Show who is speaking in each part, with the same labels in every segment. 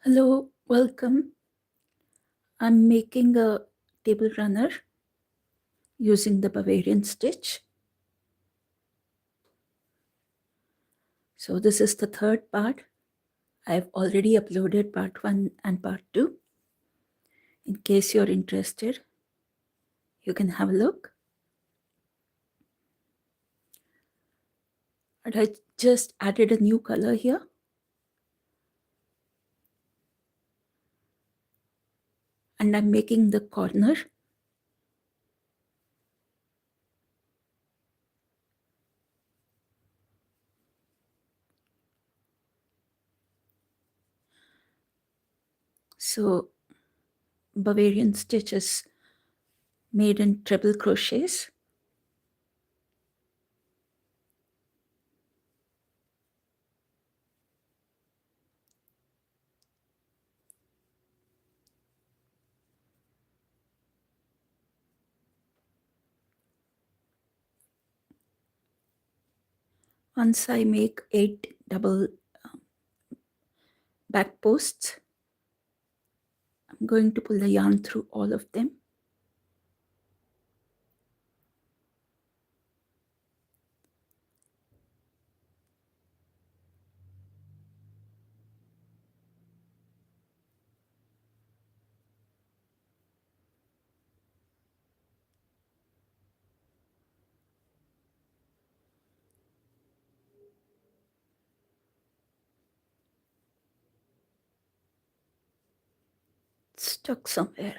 Speaker 1: Hello, welcome. I'm making a table runner using the Bavarian stitch. So this is the third part. I've already uploaded part 1 and part 2. In case you're interested, you can have a look. And I just added a new color here. And I'm making the corner. So Bavarian stitch is made in treble crochets. Once I make 8 double back posts, I'm going to pull the yarn through all of them. It's stuck somewhere.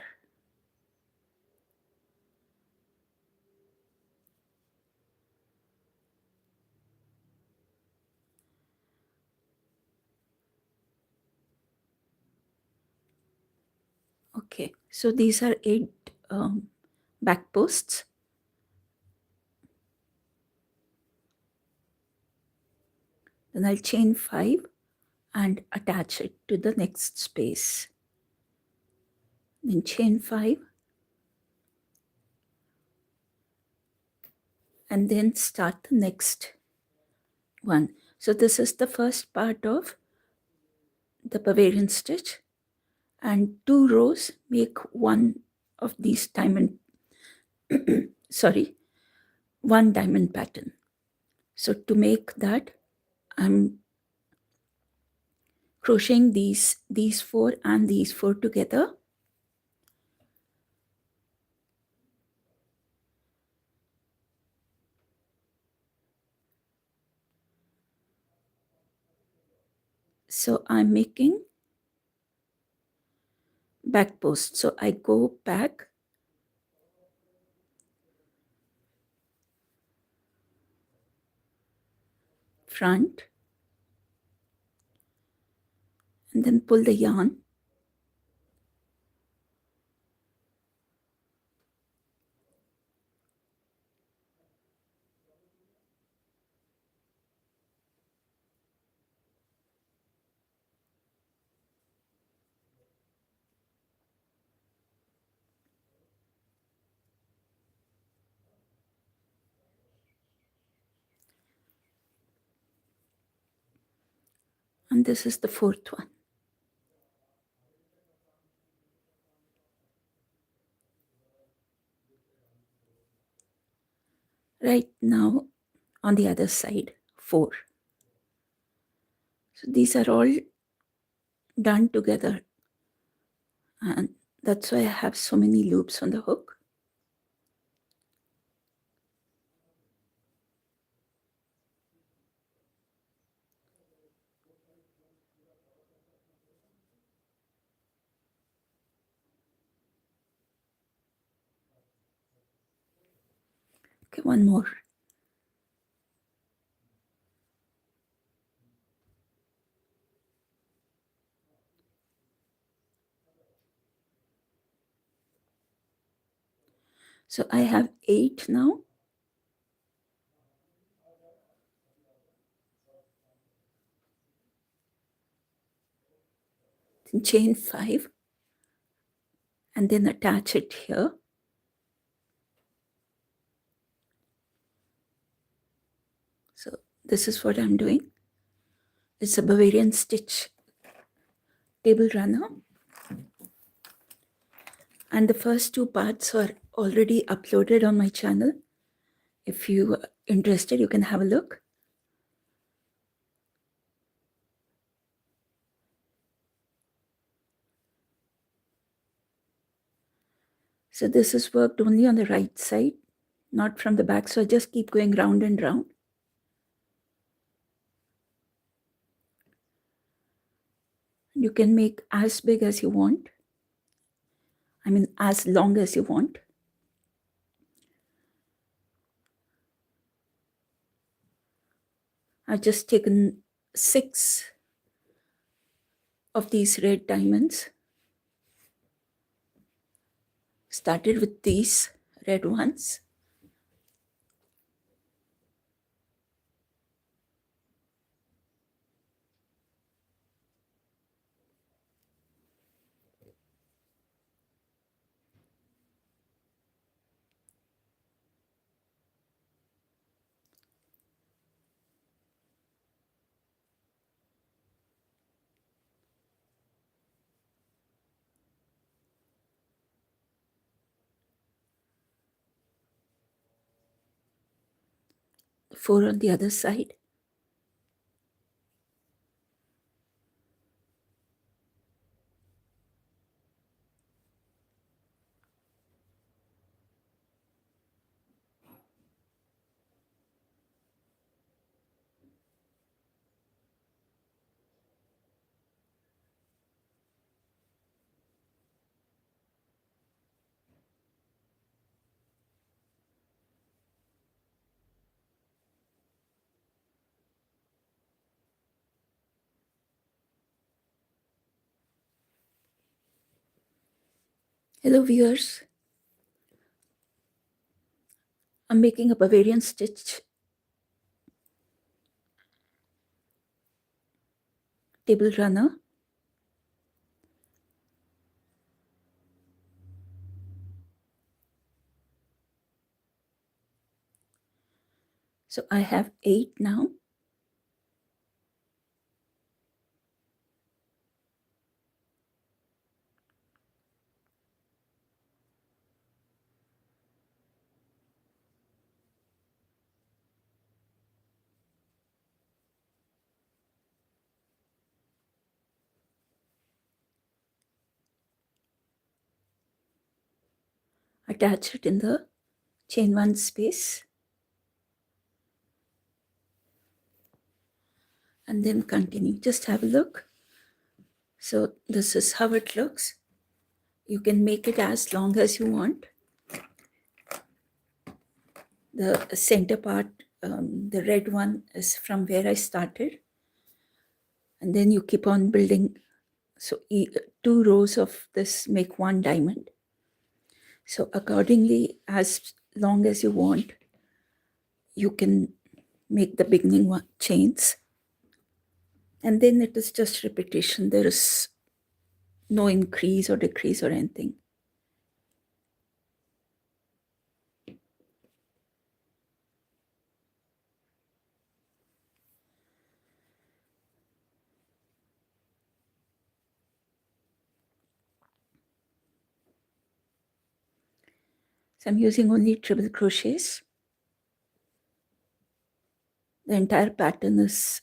Speaker 1: Okay, so these are 8 back posts. Then I'll chain 5 and attach it to the next space. Then chain 5 and then start the next one. So this is the first part of the Bavarian stitch, and 2 rows make one of these diamond one diamond pattern. So to make that, I'm crocheting these 4 and these 4 together. So I'm making back post. So I go back, front, and then pull the yarn. And this is the 4th one. Right now on the other side, 4. So these are all done together, and that's why I have so many loops on the hook. Okay, one more. So I have 8 now. Then chain 5 and then attach it here. So this is what I'm doing. It's a Bavarian stitch table runner, and the first two parts are already uploaded on my channel. If you are interested, you can have a look. So this is worked only on the right side, not from the back. So I just keep going round and round. You can make as big as you want. I mean, as long as you want. I've just taken 6 of these red diamonds. Started with these red ones. The 4 on the other side. Hello viewers. I'm making a Bavarian stitch table runner. So I have 8 now. Attach it in the chain 1 space. And then continue. Just have a look. So this is how it looks. You can make it as long as you want. The center part, the red one, is from where I started. And then you keep on building. So 2 rows of this make 1 diamond. So accordingly, as long as you want, you can make the beginning chains. And then it is just repetition. There is no increase or decrease or anything. So I'm using only triple crochets. The entire pattern is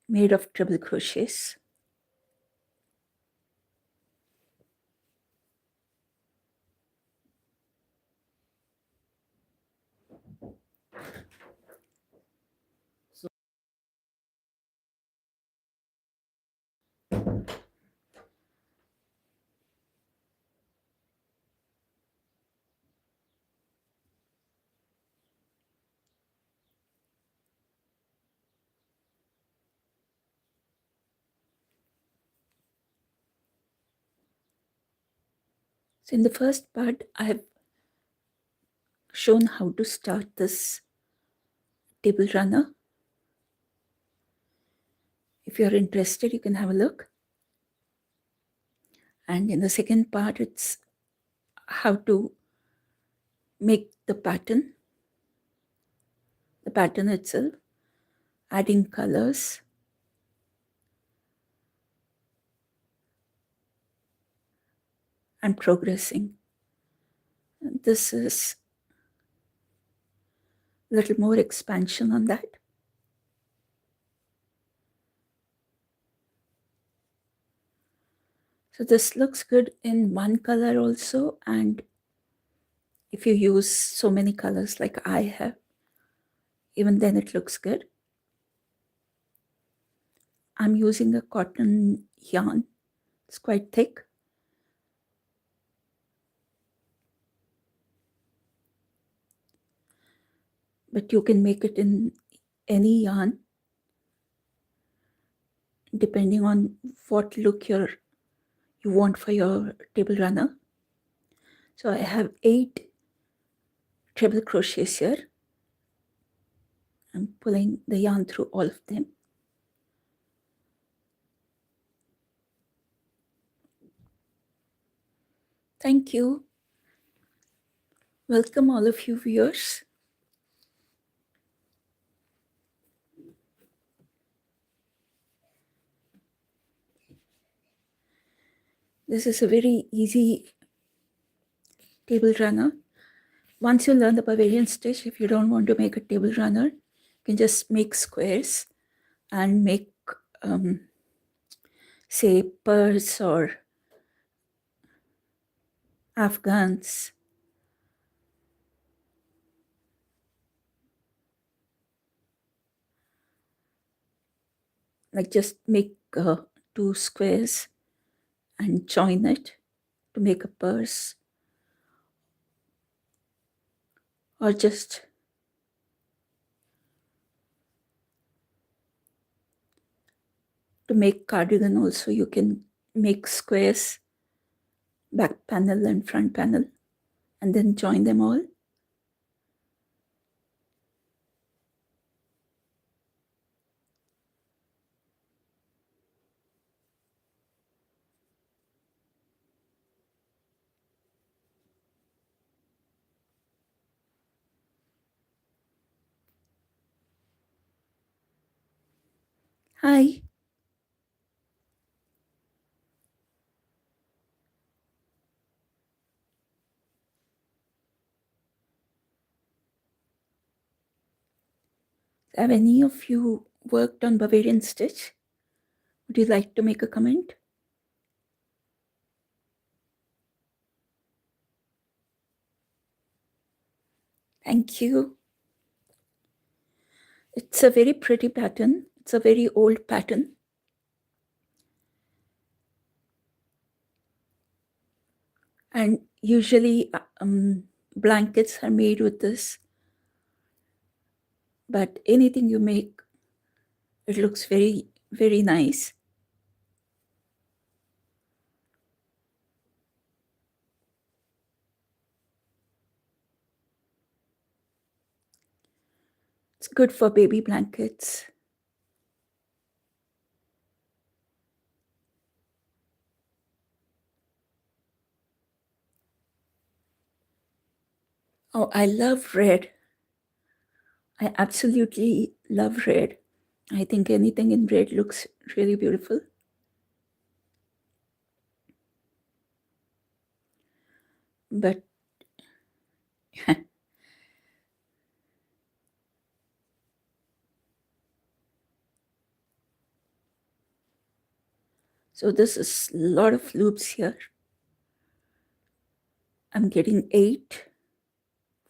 Speaker 1: made of triple crochets. So in the first part, I have shown how to start this table runner. If you're interested, you can have a look. And in the second part, it's how to make the pattern itself, adding colors, and progressing. This is a little more expansion on that. So this looks good in one color also, and if you use so many colors like I have, even then it looks good. I'm using a cotton yarn. It's quite thick. But you can make it in any yarn depending on what look you want for your table runner. So I have 8 treble crochets here. I'm pulling the yarn through all of them. Thank you. Welcome all of you viewers. This is a very easy table runner. Once you learn the Bavarian stitch, if you don't want to make a table runner, you can just make squares and make, say, purse or afghans. Like just make 2 squares and join it to make a purse, or just to make cardigan also you can make squares, back panel and front panel, and then join them all. Hi. Have any of you worked on Bavarian stitch? Would you like to make a comment? Thank you. It's a very pretty pattern. It's a very old pattern. And usually blankets are made with this. But anything you make, it looks very, very nice. It's good for baby blankets. Oh, I love red. I absolutely love red. I think anything in red looks really beautiful. But so this is a lot of loops here. I'm getting 8,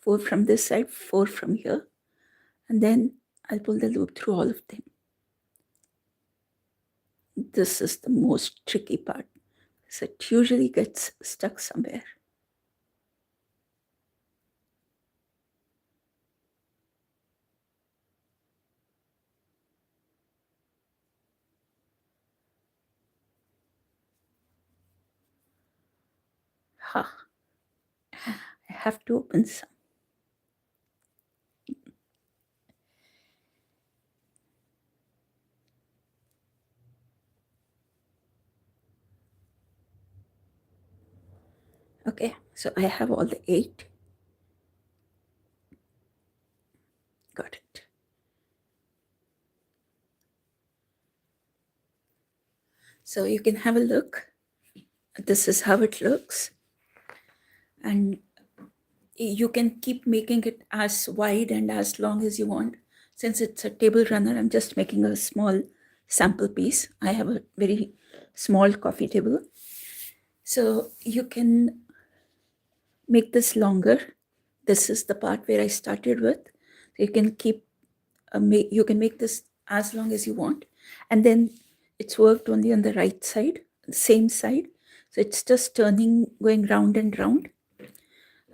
Speaker 1: 4 from this side, 4 from here, and then I'll pull the loop through all of them. This is the most tricky part, because it usually gets stuck somewhere. Ha! I have to open some. Okay, so I have all the 8. Got it. So you can have a look. This is how it looks. and you can keep making it as wide and as long as you want. Since it's a table runner, I'm just making a small sample piece. I have a very small coffee table. So you can make this longer. This is the part where I started with. You can you can make this as long as you want, and then it's worked only on the right side, the same side. So it's just turning, going round and round.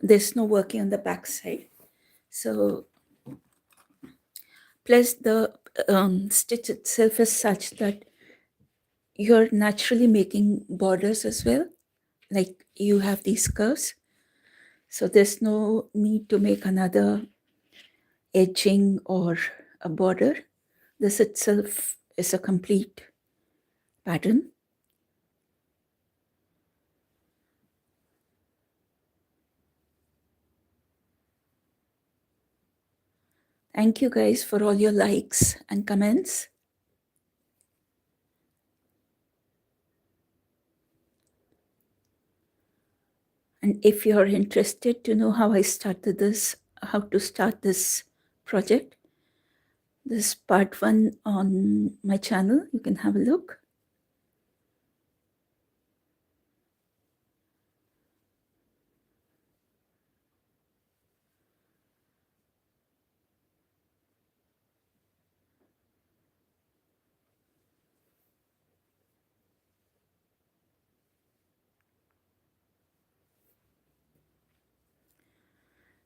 Speaker 1: There's no working on the back side. So plus the stitch itself is such that you're naturally making borders as well, like you have these curves, so there's no need to make another edging or a border. This itself is a complete pattern. Thank you guys for all your likes and comments. And if you're interested to know how I started this, how to start this project, this part one on my channel, you can have a look.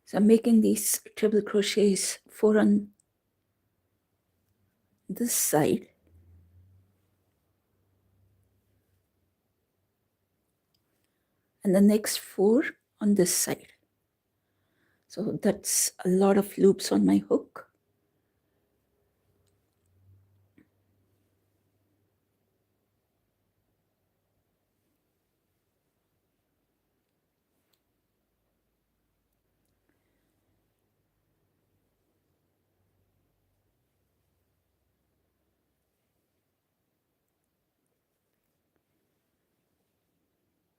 Speaker 1: So I'm making these treble crochets, 4 on this side and the next 4 on this side. So that's a lot of loops on my hook.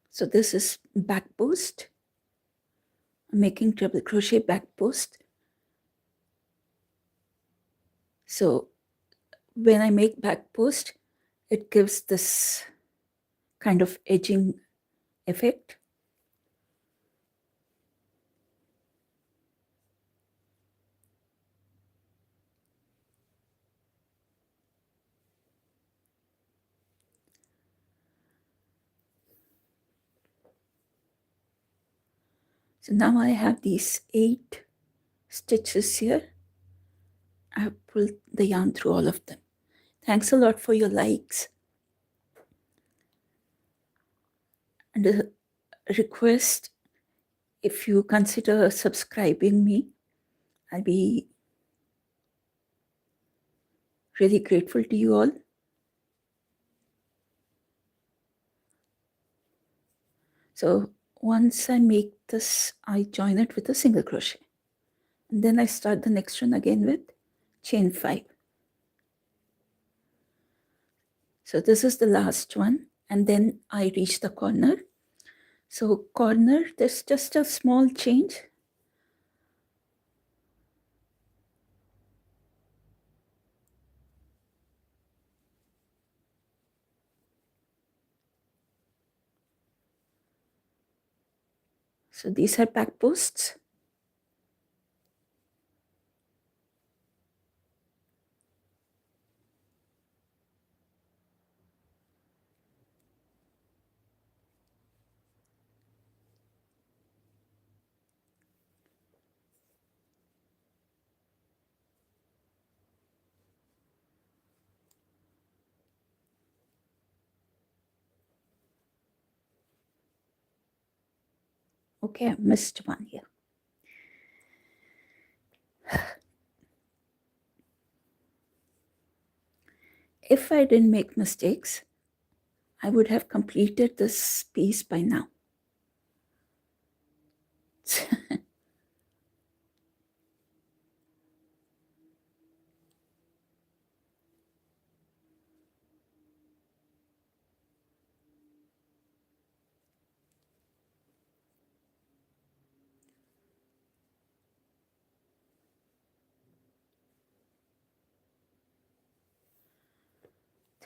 Speaker 1: So this is back post. I'm making treble crochet back post. So when I make back post, it gives this kind of edging effect. So now I have these 8 stitches here. I have pulled the yarn through all of them. Thanks a lot for your likes. And a request, if you consider subscribing me, I'll be really grateful to you all. So once I make this, I join it with a single crochet. And then I start the next one again with chain 5. So this is the last one. And then I reach the corner. So corner, there's just a small change. So these are back posts. Okay, I missed one here. If I didn't make mistakes, I would have completed this piece by now.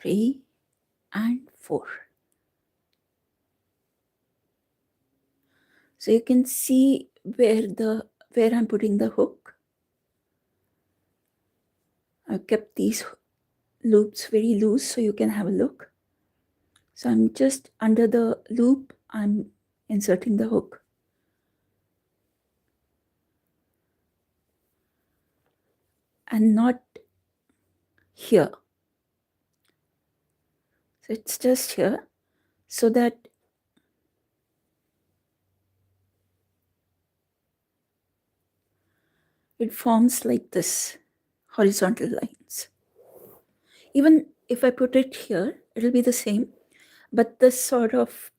Speaker 1: 3 and 4. So you can see where I'm putting the hook. I've kept these loops very loose so you can have a look. So I'm just under the loop, I'm inserting the hook. And not here. So it's just here so that it forms like this, horizontal lines. Even if I put it here, it'll be the same, but this sort of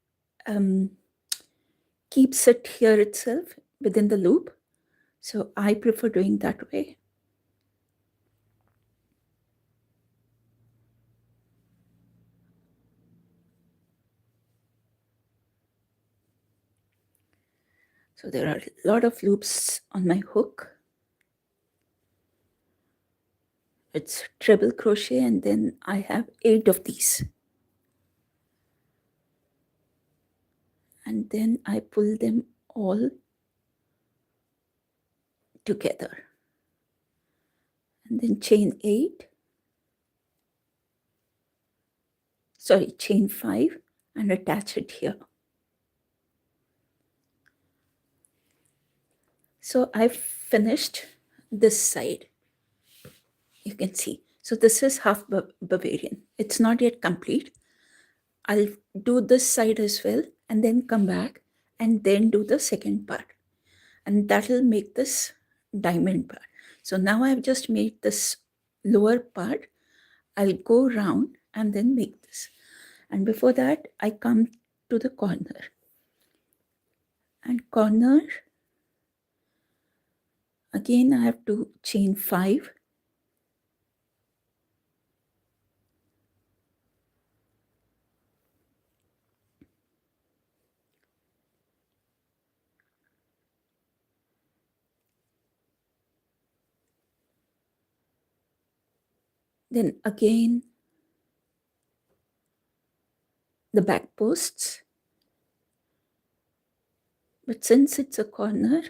Speaker 1: keeps it here itself within the loop. So I prefer doing that way. So there are a lot of loops on my hook. It's treble crochet, and then I have 8 of these. And then I pull them all together. And then chain 8. Sorry, chain 5 and attach it here. So I've finished this side. You can see. So this is half Bavarian. It's not yet complete. I'll do this side as well and then come back and then do the second part. And that'll make this diamond part. So now I've just made this lower part. I'll go round and then make this. And before that, I come to the corner. And corner, again, I have to chain 5. Then again, the back posts. But since it's a corner,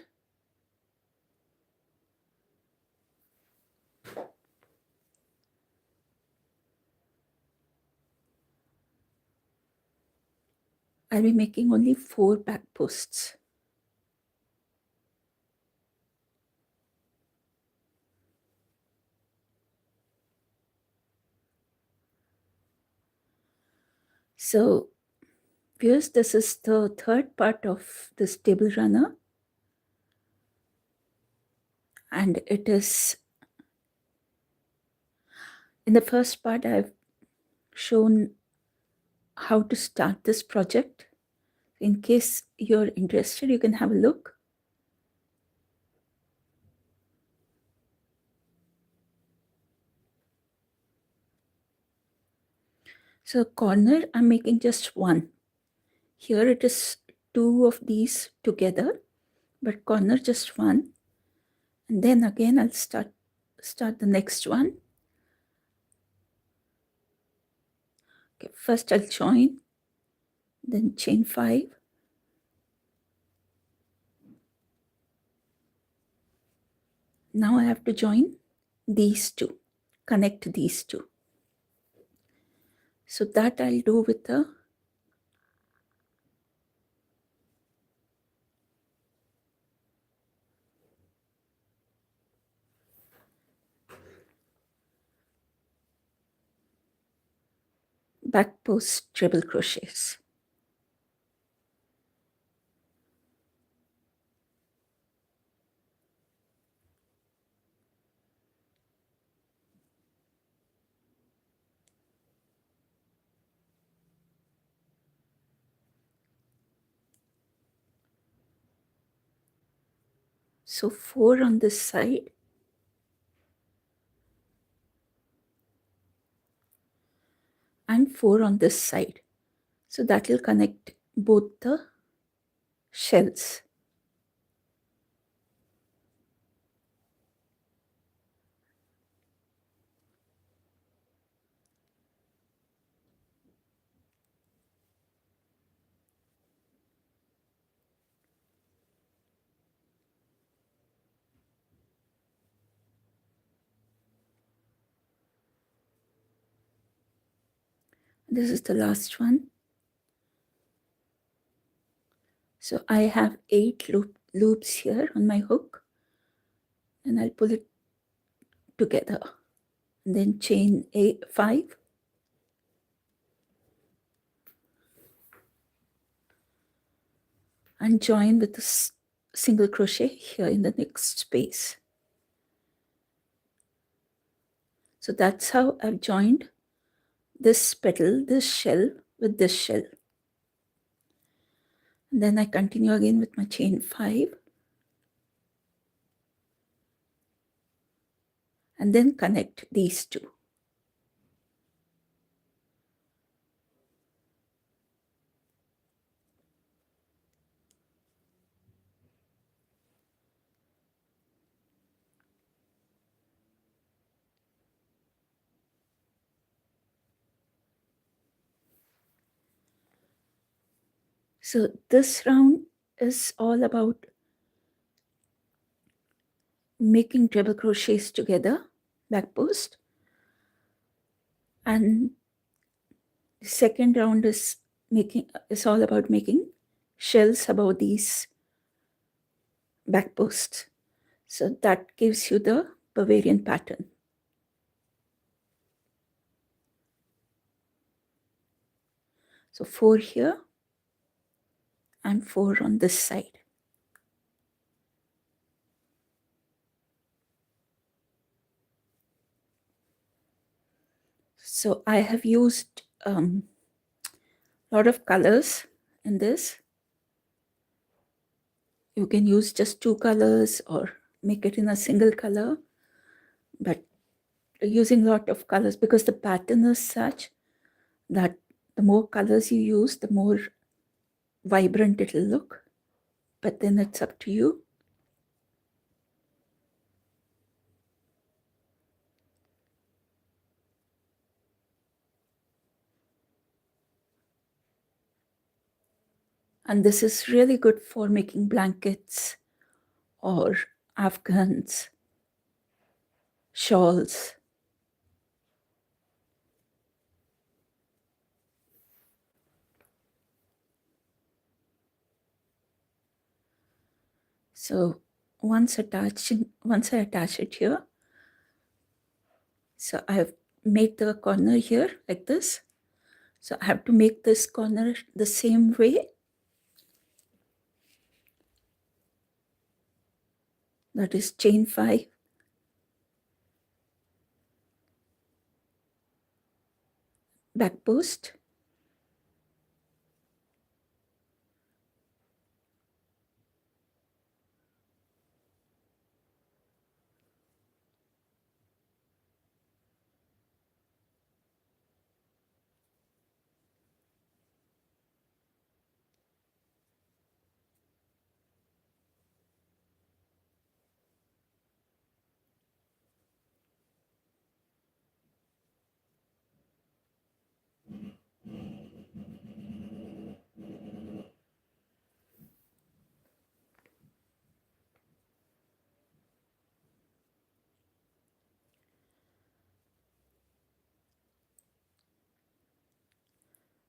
Speaker 1: I'll be making only 4 back posts. So viewers, this is the third part of this table runner. And it is, in the first part, I've shown how to start this project. In case you're interested, you can have a look. So corner, I'm making just 1. Here it is 2 of these together, but corner just 1. And then again, I'll start the next one. Okay, first I'll join, then chain 5. Now I have to join these 2, connect these 2. So that I'll do with the back post treble crochets. So 4 on this side, and 4 on this side. So that will connect both the shells. This is the last one. So I have 8 loops here on my hook, and I'll pull it together. And then chain 5, and join with a single crochet here in the next space. So that's how I've joined this petal, this shell with this shell. And then I continue again with my chain 5, and then connect these two. So this round is all about making treble crochets together, back post, and the second round is all about making shells above these back posts. So that gives you the Bavarian pattern. So 4 here and 4 on this side. So I have used a lot of colors in this. You can use just 2 colors or make it in a single color, but using a lot of colors because the pattern is such that the more colors you use, the more vibrant it'll look. But then it's up to you. And this is really good for making blankets or afghans, shawls. So once I attach it here, so I've made the corner here like this. So I have to make this corner the same way. That is chain 5, back post,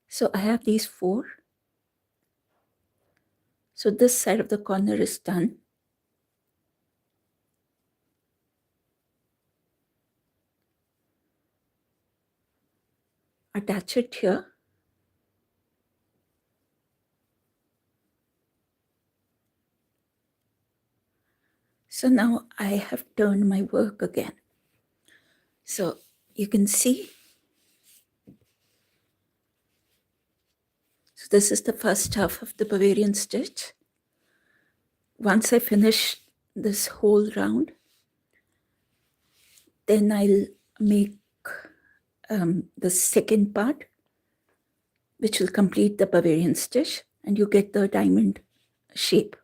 Speaker 1: so I have these 4. So this side of the corner is done. Attach it here. So now I have turned my work again. So you can see. So this is the first half of the Bavarian stitch. Once I finish this whole round, then I'll make the second part, which will complete the Bavarian stitch, and you get the diamond shape.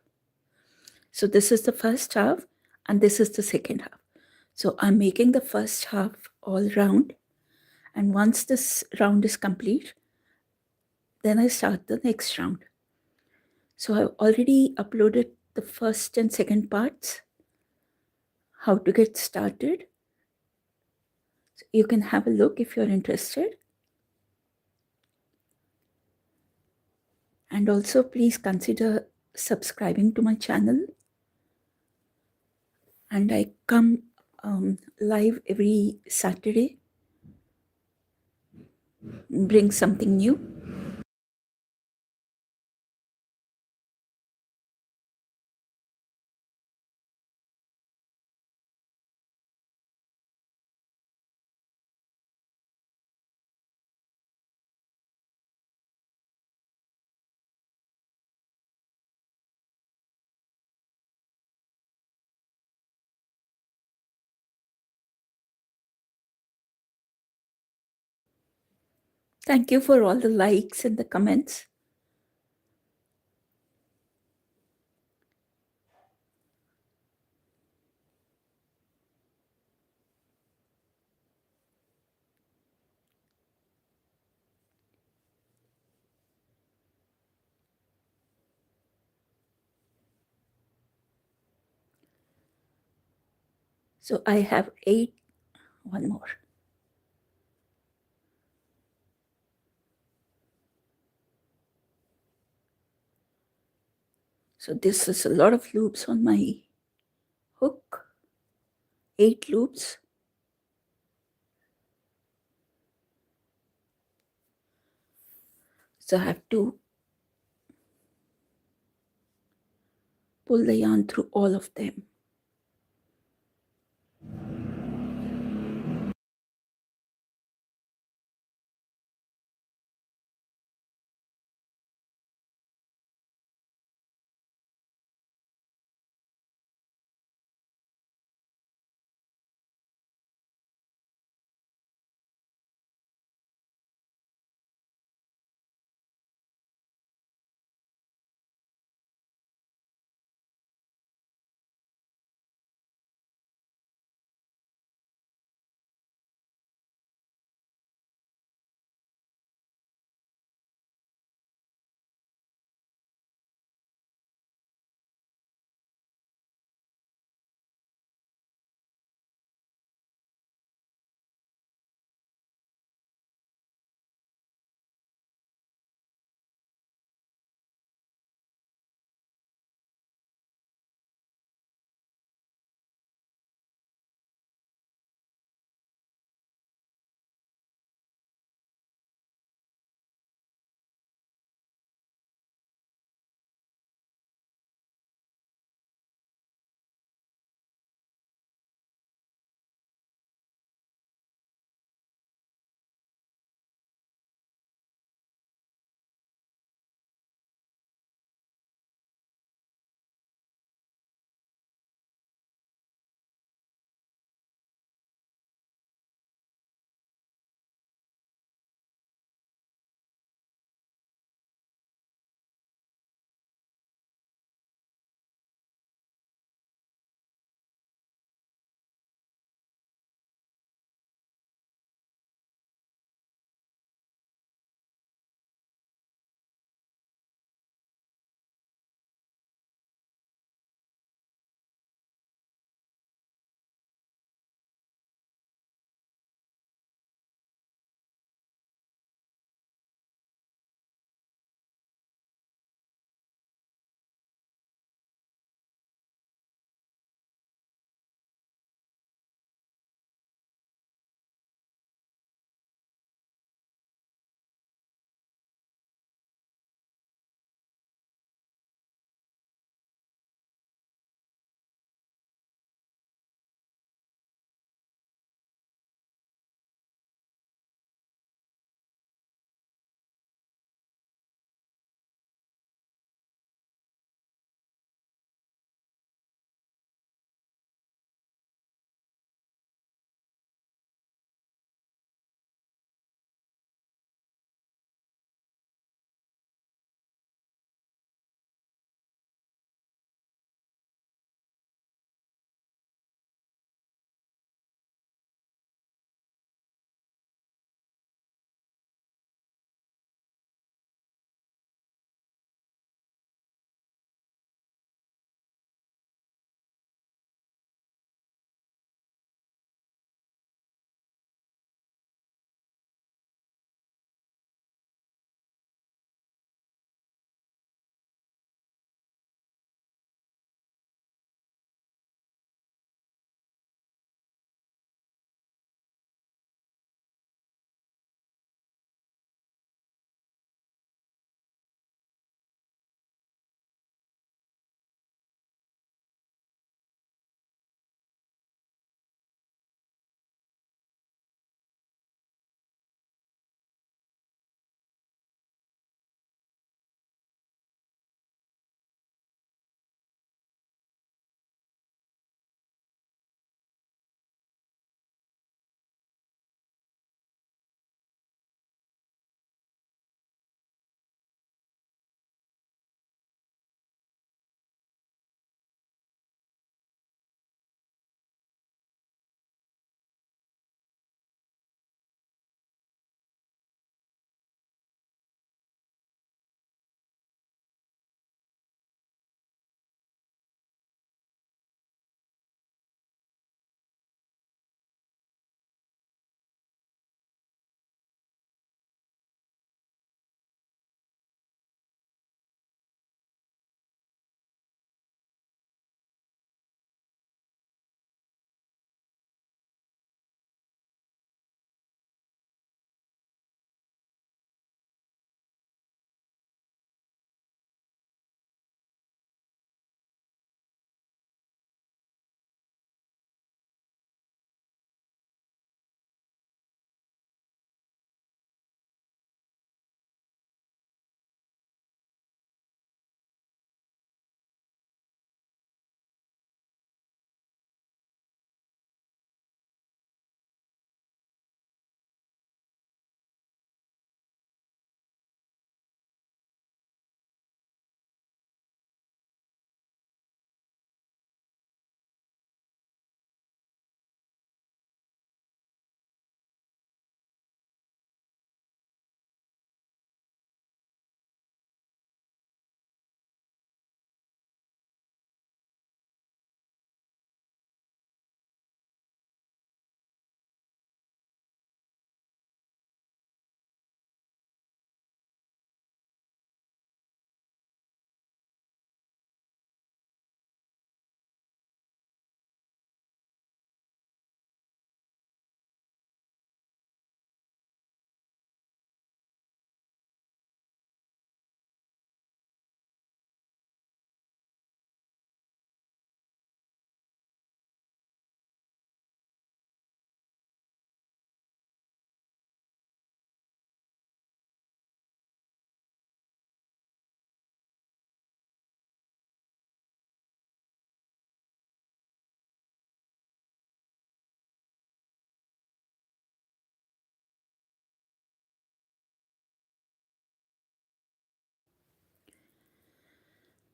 Speaker 1: So this is the first half, and this is the second half. So I'm making the first half all round, and once this round is complete, then I start the next round. So I've already uploaded the first and second parts, how to get started. So you can have a look if you're interested. And also, please consider subscribing to my channel. And I come live every Saturday, bring something new. Thank you for all the likes and the comments. So I have 8, one more. So this is a lot of loops on my hook, 8 loops. So I have to pull the yarn through all of them.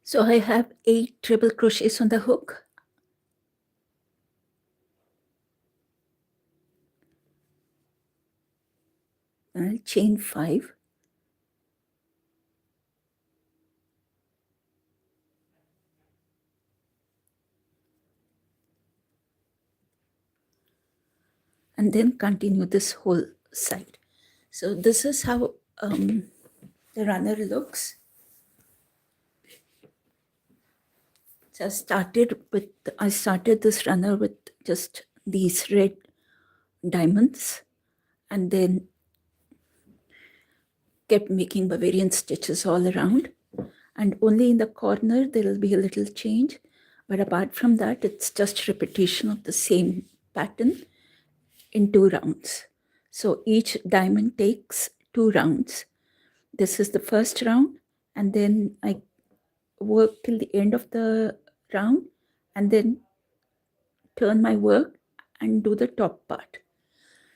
Speaker 1: So I have 8 triple crochets on the hook. And I'll chain 5. And then continue this whole side. So this is how the runner looks. So I started this runner with just these red diamonds, and then kept making Bavarian stitches all around. And only in the corner there will be a little change, but apart from that, it's just repetition of the same pattern in 2 rounds. So each diamond takes 2 rounds. This is the first round, and then I work till the end of the round, and then turn my work and do the top part.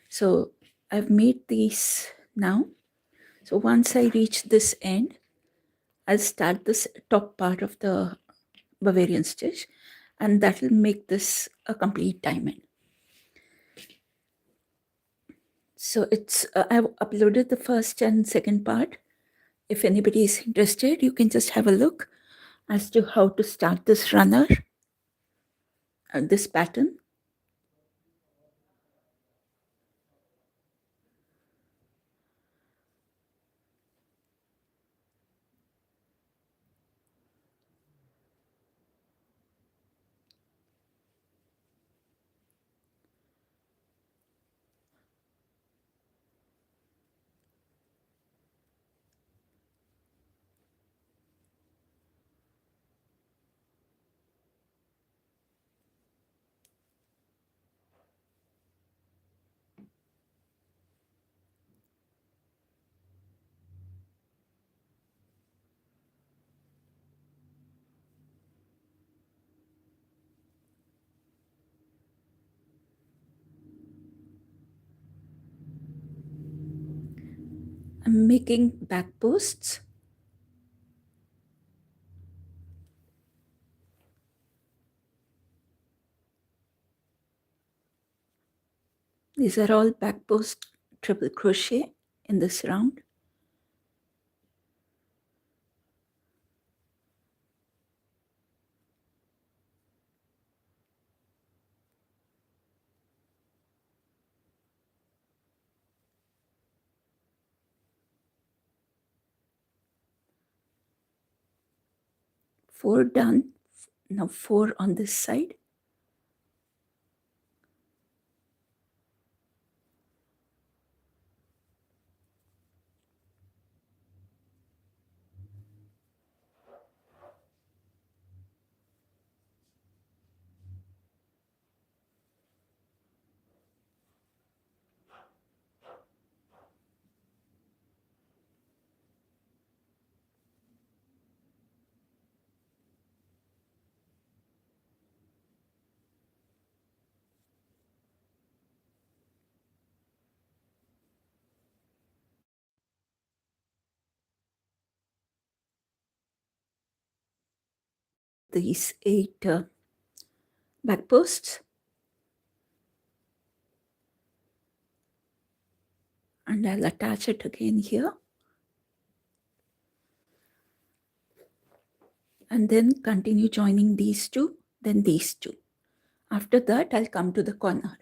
Speaker 1: So I've made these now. So once I reach this end, I'll start this top part of the Bavarian stitch, and that will make this a complete diamond. So I've uploaded the first and second part. If anybody is interested, you can just have a look as to how to start this runner, this pattern. I'm making back posts. These are all back post triple crochet in this round. Four done. Now 4 on this side. These 8 back posts. And I'll attach it again here. And then continue joining these two, then these two. After that, I'll come to the corner.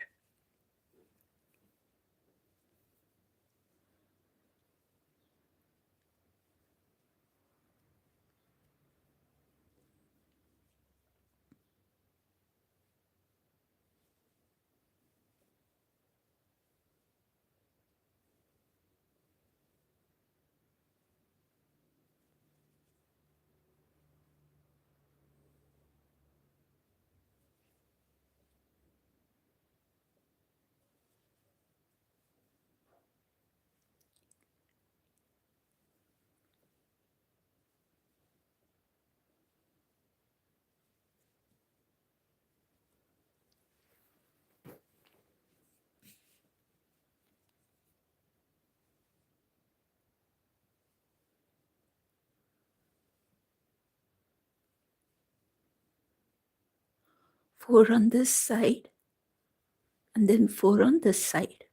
Speaker 1: 4 on this side, and then 4 on this side.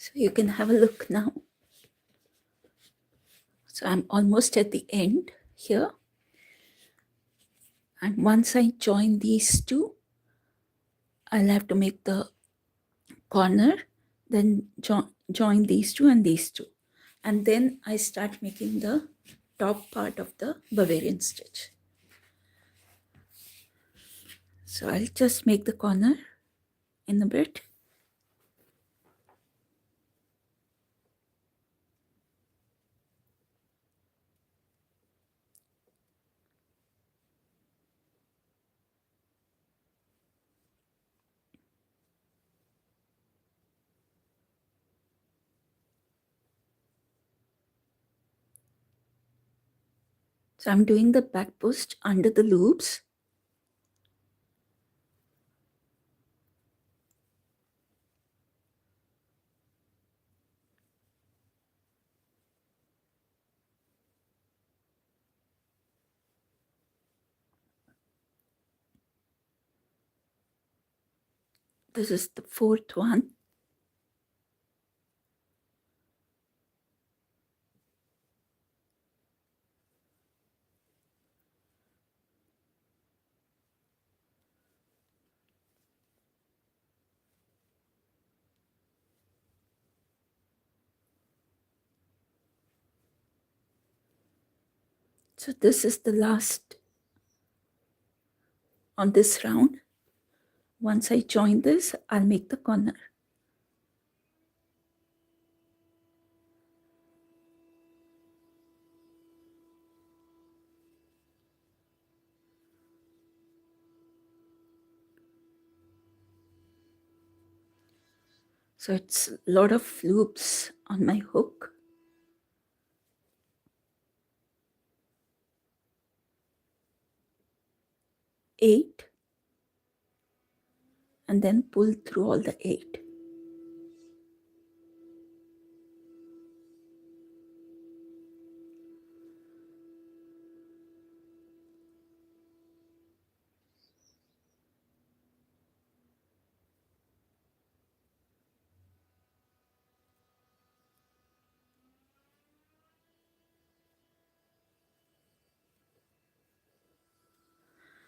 Speaker 1: So you can have a look now. So I'm almost at the end here. And once I join these two, I'll have to make the corner, then join these two and these two. And then I start making the top part of the Bavarian stitch. So I'll just make the corner in a bit. So I'm doing the back post under the loops. This is the fourth one. So this is the last on this round. Once I join this, I'll make the corner. So it's a lot of loops on my hook. 8, and then pull through all the 8.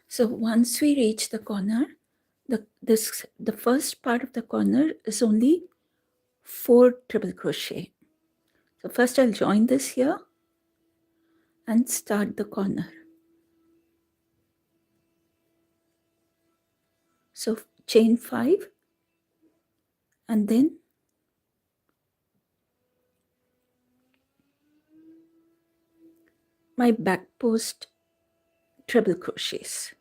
Speaker 1: So once we reach the corner, the first part of the corner is only 4 triple crochet. So first I'll join this here and start the corner. So chain 5, and then my back post treble crochets.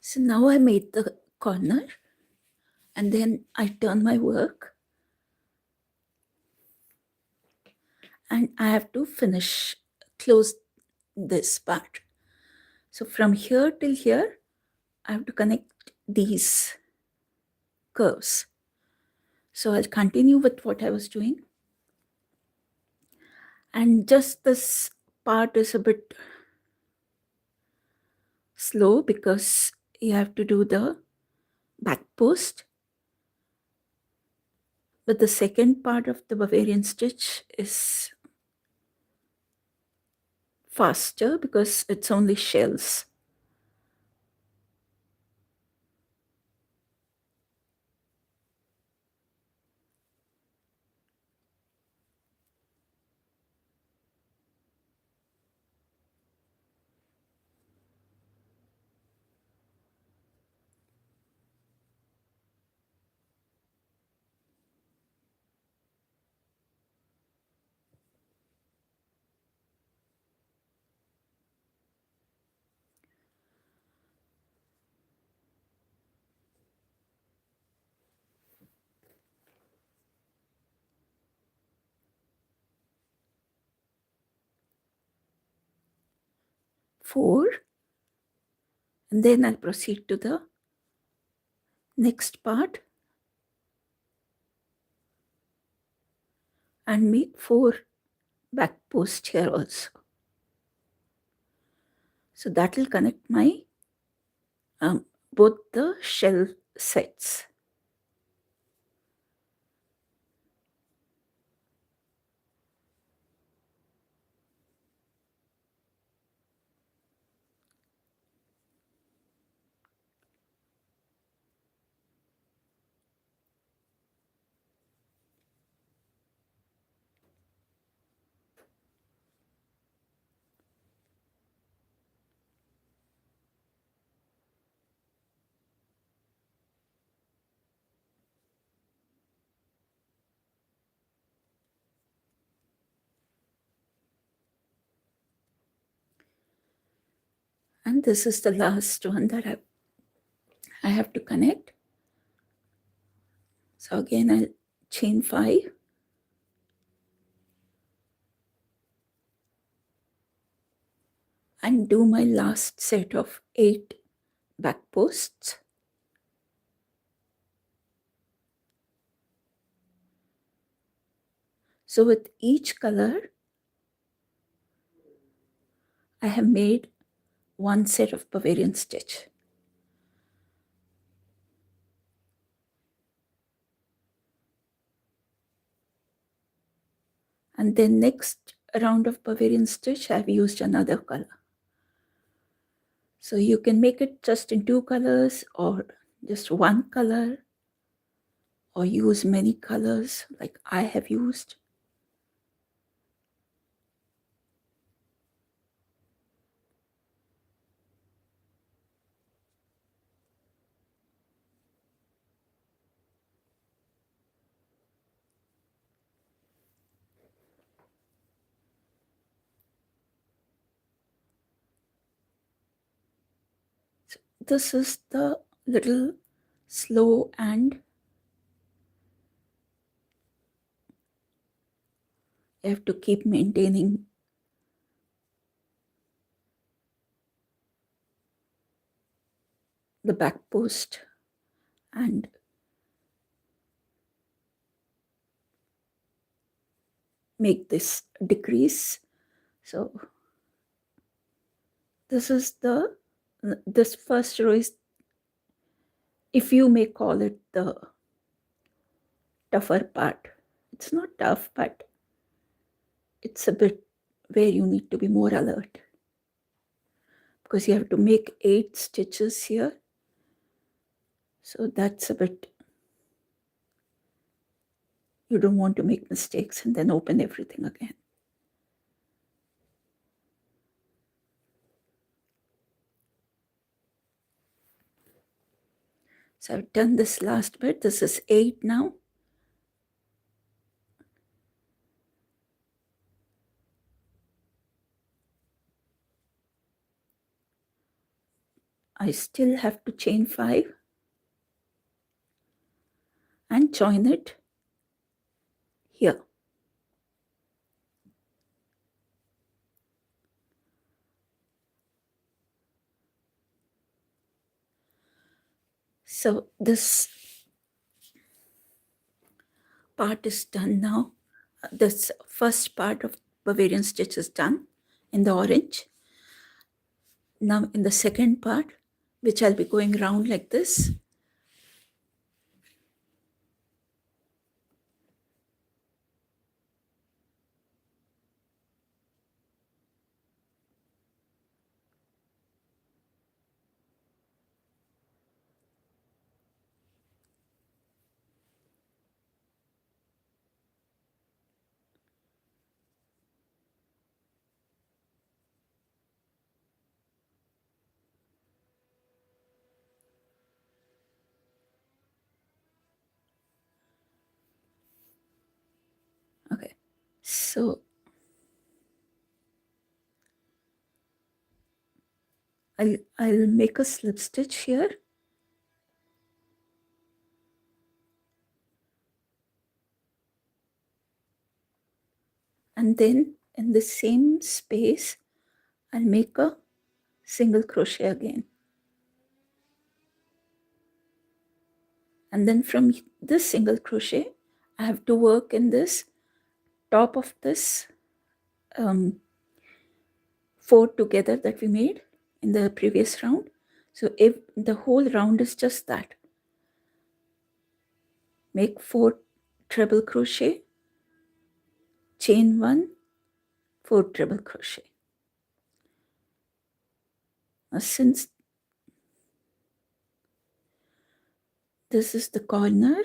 Speaker 1: So now I made the corner, and then I turn my work, and I have to close this part. So from here till here, I have to connect these curves. So I'll continue with what I was doing. And just this part is a bit slow because you have to do the back post. But the second part of the Bavarian stitch is faster because it's only shells. Four, and then I'll proceed to the next part and make four back posts here also. So that will connect my both the shell sets. And this is the last one that I have to connect. So again, I'll chain 5 and do my last set of 8 back posts. So with each color, I have made one set of Bavarian stitch. And then next round of Bavarian stitch, I've used another color. So you can make it just in 2 colors or just one color or use many colors like I have used. So this is the little slow, and you have to keep maintaining the back post and make this decrease. So this first row is, if you may call it, the tougher part. It's not tough, but it's a bit where you need to be more alert because you have to make 8 stitches here. So that's a bit, you don't want to make mistakes and then open everything again. So I've done this last bit. This is 8 now. I still have to chain 5 and join it here. So this part is done now. This first part of Bavarian stitch is done in the orange. Now in the second part, which I'll be going round like this, okay. So I'll make a slip stitch here, and then in the same space I'll make a single crochet again, and then from this single crochet I have to work in this top of this 4 together that we made in the previous round. So if the whole round is just that, make 4 treble crochet, chain 1, 4 treble crochet. Now since this is the corner,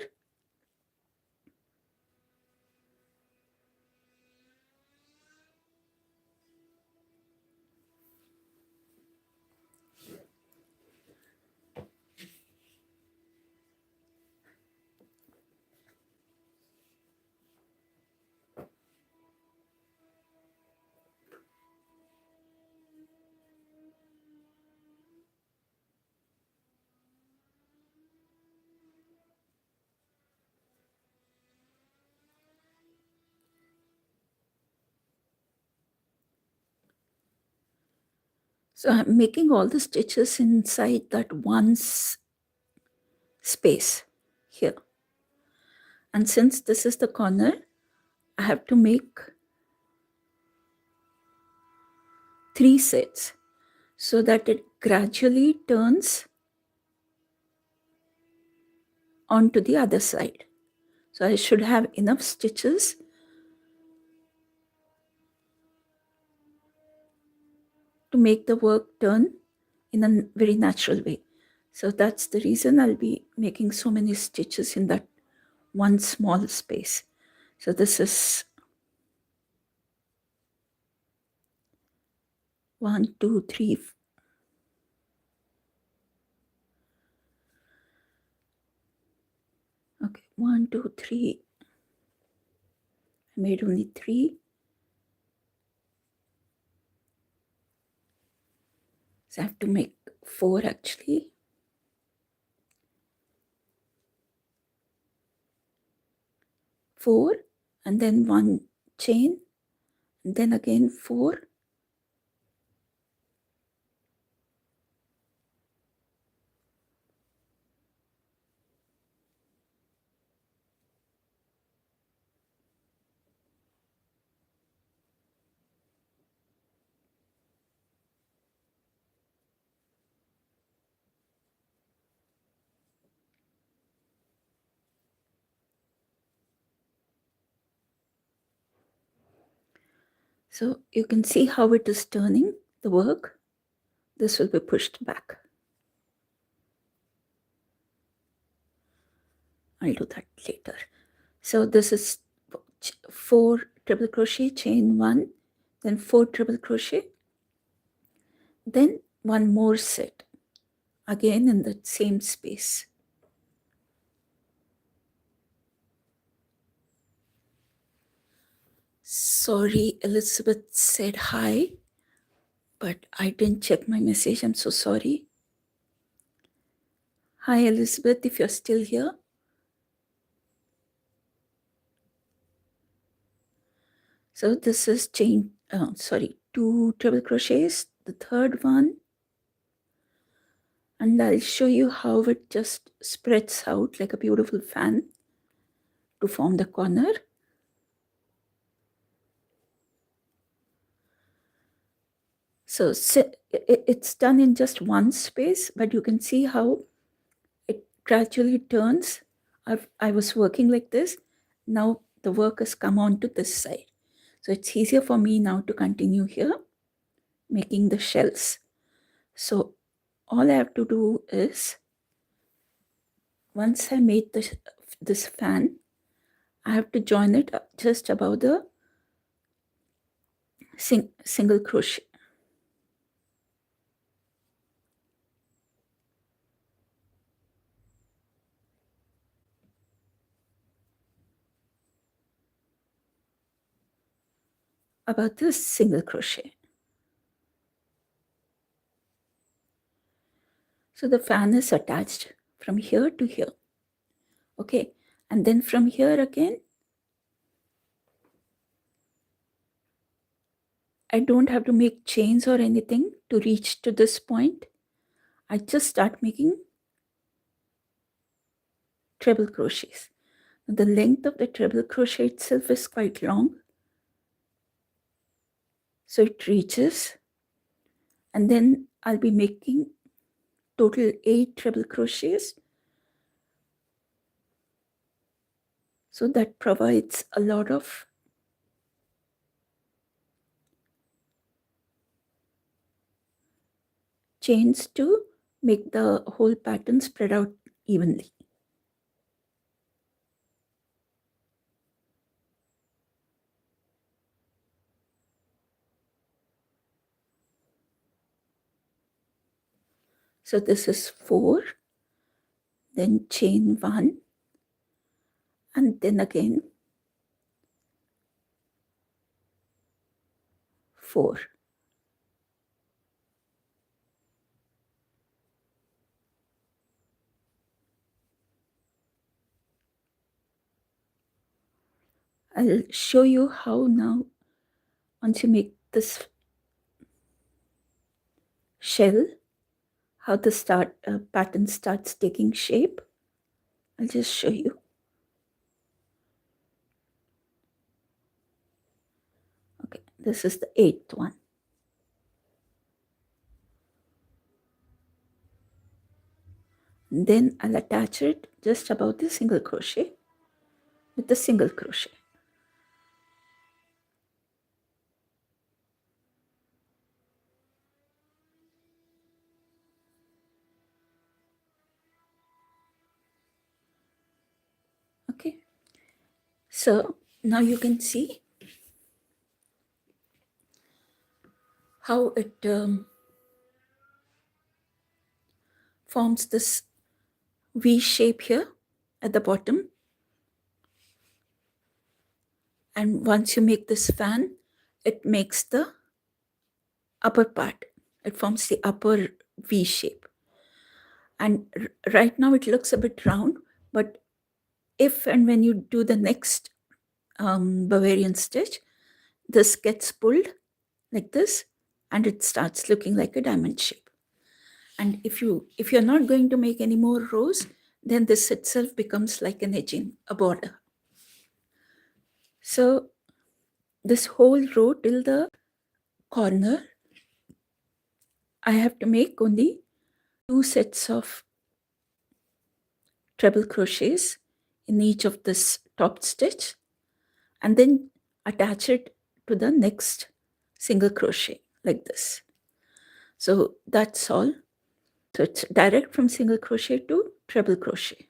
Speaker 1: so I'm making all the stitches inside that one space here. And since this is the corner, I have to make 3 sets so that it gradually turns onto the other side. So I should have enough stitches to make the work turn in a very natural way. So that's the reason I'll be making so many stitches in that one small space. So this is 1, 2, 3. Okay, 1, 2, 3. I made only 3. So I have to make 4 actually. 4 and then 1 chain, and then again 4. So you can see how it is turning the work. This will be pushed back. I'll do that later. So this is 4 triple crochet, chain 1, then 4 triple crochet, then 1 more set again in the same space. Sorry, Elizabeth said hi, but I didn't check my message. I'm so sorry. Hi, Elizabeth, if you're still here. So this is two treble crochets, the third one, and I'll show you how it just spreads out like a beautiful fan to form the corner. So it's done in just one space, but you can see how it gradually turns. I was working like this. Now the work has come on to this side. So it's easier for me now to continue here, making the shells. So all I have to do is, once I made this fan, I have to join it just above the single crochet. About this single crochet. So the fan is attached from here to here. Okay, and then from here again, I don't have to make chains or anything to reach to this point. I just start making treble crochets. The length of the treble crochet itself is quite long, so it reaches, and then I'll be making total 8 treble crochets. So that provides a lot of chains to make the whole pattern spread out evenly. So this is 4, then chain 1, and then again 4. I'll show you how now, once you make this shell, how the pattern starts taking shape. I'll just show you. Okay, this is the 8th one. And then I'll attach it just above the single crochet with the single crochet. Okay, so now you can see how it forms this V shape here at the bottom. And once you make this fan, it makes the upper part. It forms the upper V shape. And right now it looks a bit round, but if and when you do the next Bavarian stitch, this gets pulled like this, and it starts looking like a diamond shape. And if you're not going to make any more rows, then this itself becomes like an edging, a border. So this whole row till the corner, I have to make only 2 sets of treble crochets in each of this top stitch, and then attach it to the next single crochet like this. So that's all. So it's direct from single crochet to treble crochet.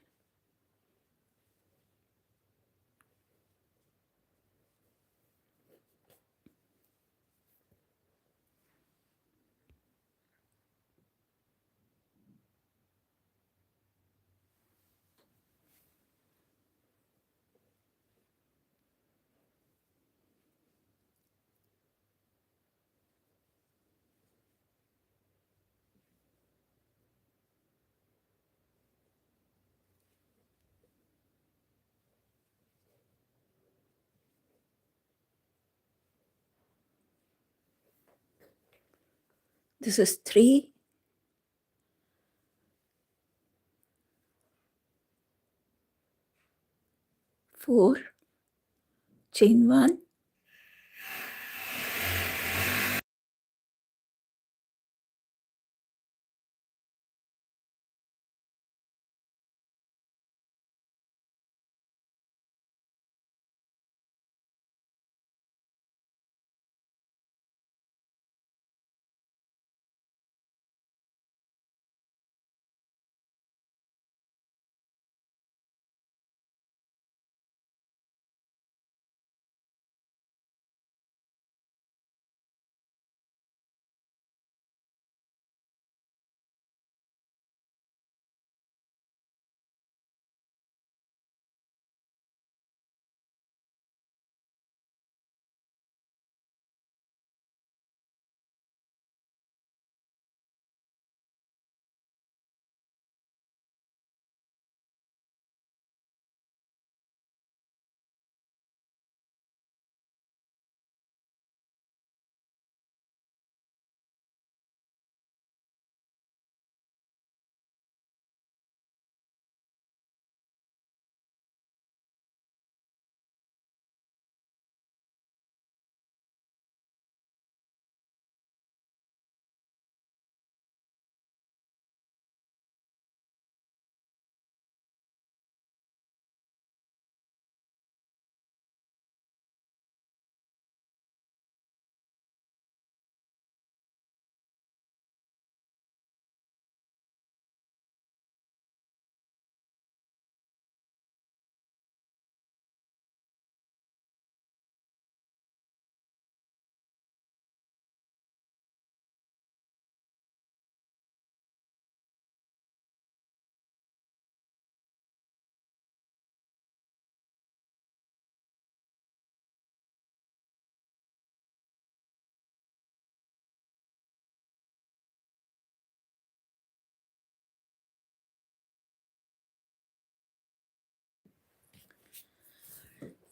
Speaker 1: This is 3, 4, chain 1,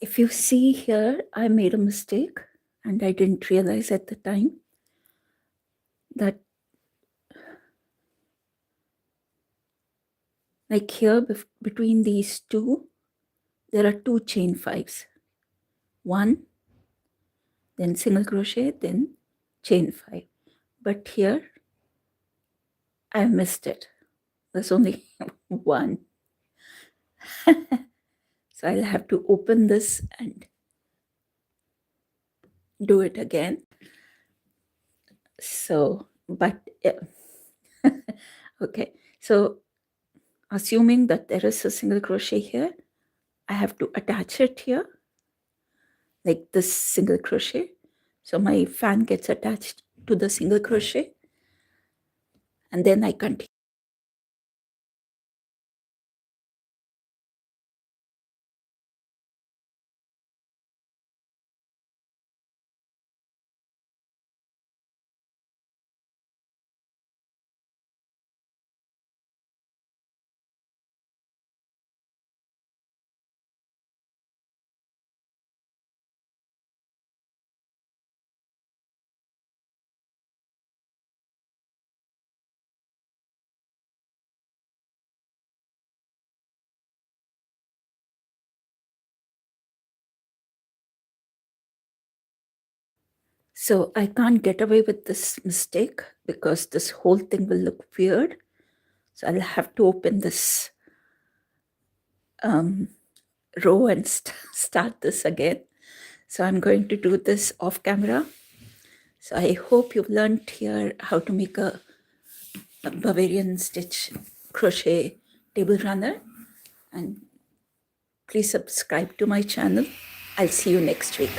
Speaker 1: If you see here, I made a mistake and I didn't realize at the time that, like here between these two, there are 2 chain 5s. 1, then single crochet, then chain 5. But here, I missed it. There's only 1. So I'll have to open this and do it again. So, but okay. So assuming that there is a single crochet here, I have to attach it here, like this single crochet. So my fan gets attached to the single crochet, and then I continue. So I can't get away with this mistake because this whole thing will look weird. So I'll have to open this row and start this again. So I'm going to do this off camera. So I hope you've learned here how to make a Bavarian stitch crochet table runner, and please subscribe to my channel. I'll see you next week.